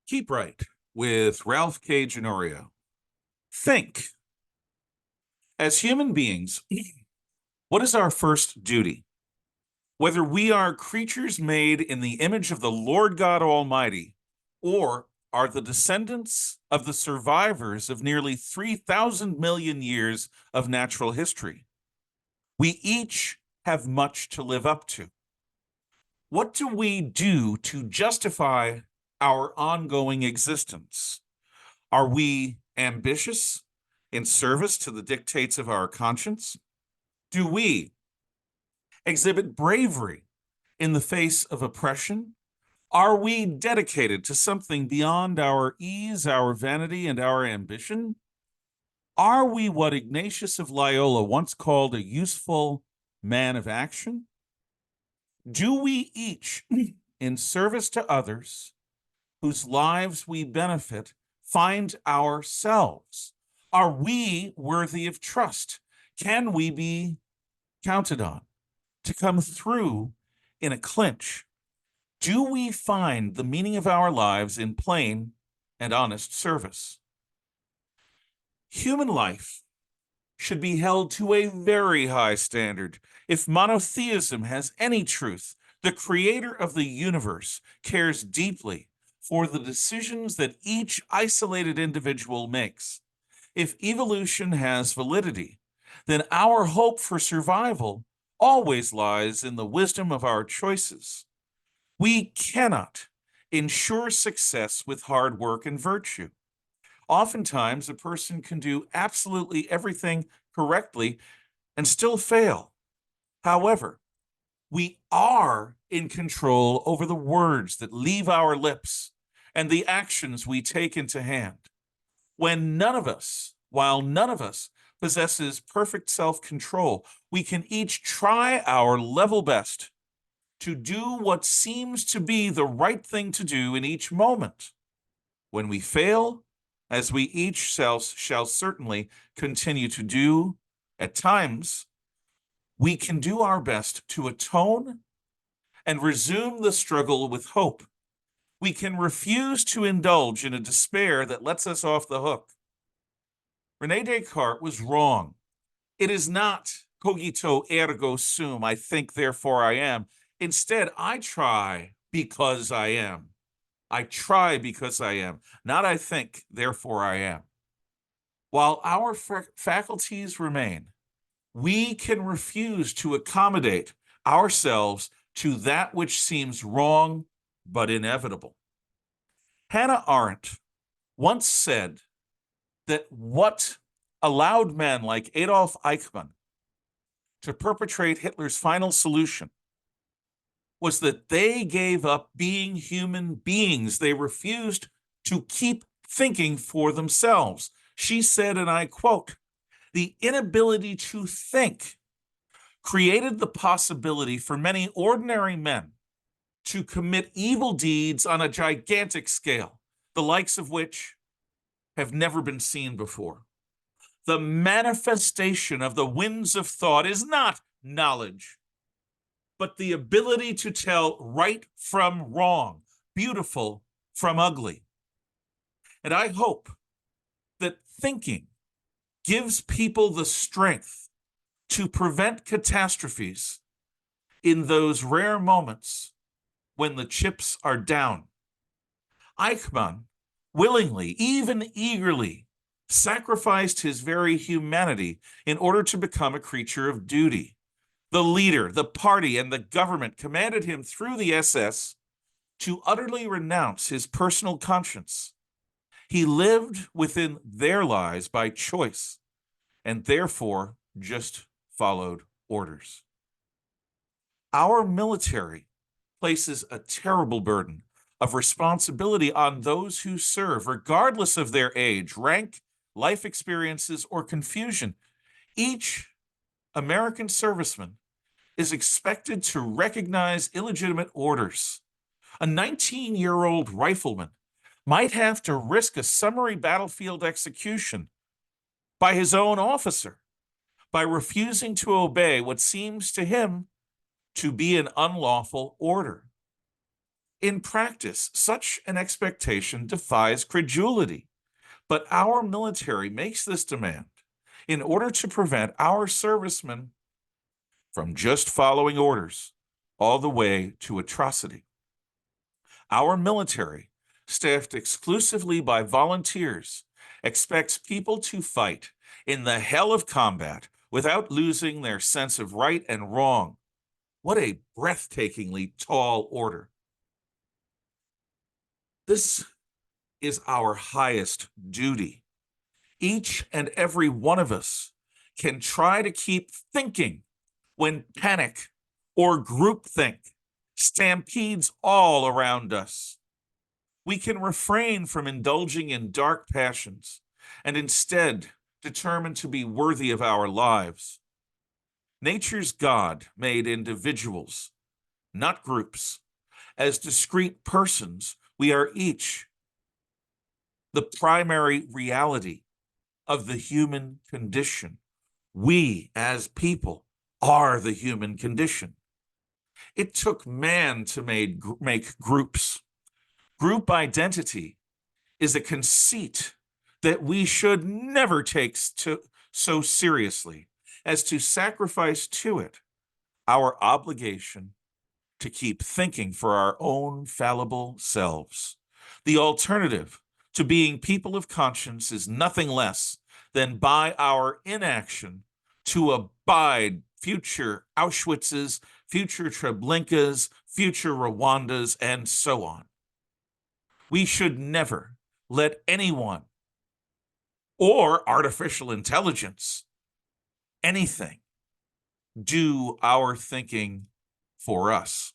Keep Right with Ralph K. Ginorio. Think, as human beings, what is our first duty? Whether we are creatures made in the image of the Lord God Almighty or are the descendants of the survivors of nearly 3,000 million years of natural history, we each have much to live up to. What do we do to justify our ongoing existence? Are we ambitious in service to the dictates of our conscience? Do we exhibit bravery in the face of oppression? Are we dedicated to something beyond our ease, our vanity, and our ambition? Are we what Ignatius of Loyola once called a useful man of action? Do we each, in service to others, whose lives we benefit, find ourselves? Are we worthy of trust? Can we be counted on to come through in a clinch? Do we find the meaning of our lives in plain and honest service? Human life should be held to a very high standard. If monotheism has any truth, the creator of the universe cares deeply for the decisions that each isolated individual makes. If evolution has validity, then our hope for survival always lies in the wisdom of our choices. We cannot ensure success with hard work and virtue. Oftentimes, a person can do absolutely everything correctly and still fail. However, we are in control over the words that leave our lips and the actions we take into hand. While none of us possesses perfect self-control, we can each try our level best to do what seems to be the right thing to do in each moment. When we fail, as we each shall certainly continue to do at times, we can do our best to atone and resume the struggle with hope. We can refuse to indulge in a despair that lets us off the hook. René Descartes was wrong. It is not cogito ergo sum, I think, therefore I am. Instead, I try because I am. I try because I am, not I think, therefore I am. While our faculties remain, we can refuse to accommodate ourselves to that which seems wrong but inevitable. Hannah Arendt once said that what allowed men like Adolf Eichmann to perpetrate Hitler's final solution was that they gave up being human beings. They refused to keep thinking for themselves. She said, and I quote, "The inability to think created the possibility for many ordinary men to commit evil deeds on a gigantic scale, the likes of which have never been seen before. The manifestation of the winds of thought is not knowledge, but the ability to tell right from wrong, beautiful from ugly." And I hope that thinking gives people the strength to prevent catastrophes in those rare moments when the chips are down. Eichmann willingly, even eagerly, sacrificed his very humanity in order to become a creature of duty. The leader, the party, and the government commanded him through the SS to utterly renounce his personal conscience. He lived within their lies by choice and therefore just followed orders. Our military places a terrible burden of responsibility on those who serve, regardless of their age, rank, life experiences, or confusion. Each American serviceman is expected to recognize illegitimate orders. A 19-year-old rifleman might have to risk a summary battlefield execution by his own officer by refusing to obey what seems to him to be an unlawful order. In practice, such an expectation defies credulity, but our military makes this demand in order to prevent our servicemen from just following orders all the way to atrocity. Our military, staffed exclusively by volunteers, expects people to fight in the hell of combat without losing their sense of right and wrong. What a breathtakingly tall order. This is our highest duty. Each and every one of us can try to keep thinking when panic or groupthink stampedes all around us. We can refrain from indulging in dark passions and instead determine to be worthy of our lives. Nature's God made individuals, not groups. As discrete persons, we are each the primary reality of the human condition. We, as people, are the human condition. It took man to make groups. Group identity is a conceit that we should never take so seriously as to sacrifice to it our obligation to keep thinking for our own fallible selves. The alternative to being people of conscience is nothing less than by our inaction to abide future Auschwitzes, future Treblinkas, future Rwandas, and so on. We should never let anyone or artificial intelligence, anything, do our thinking for us.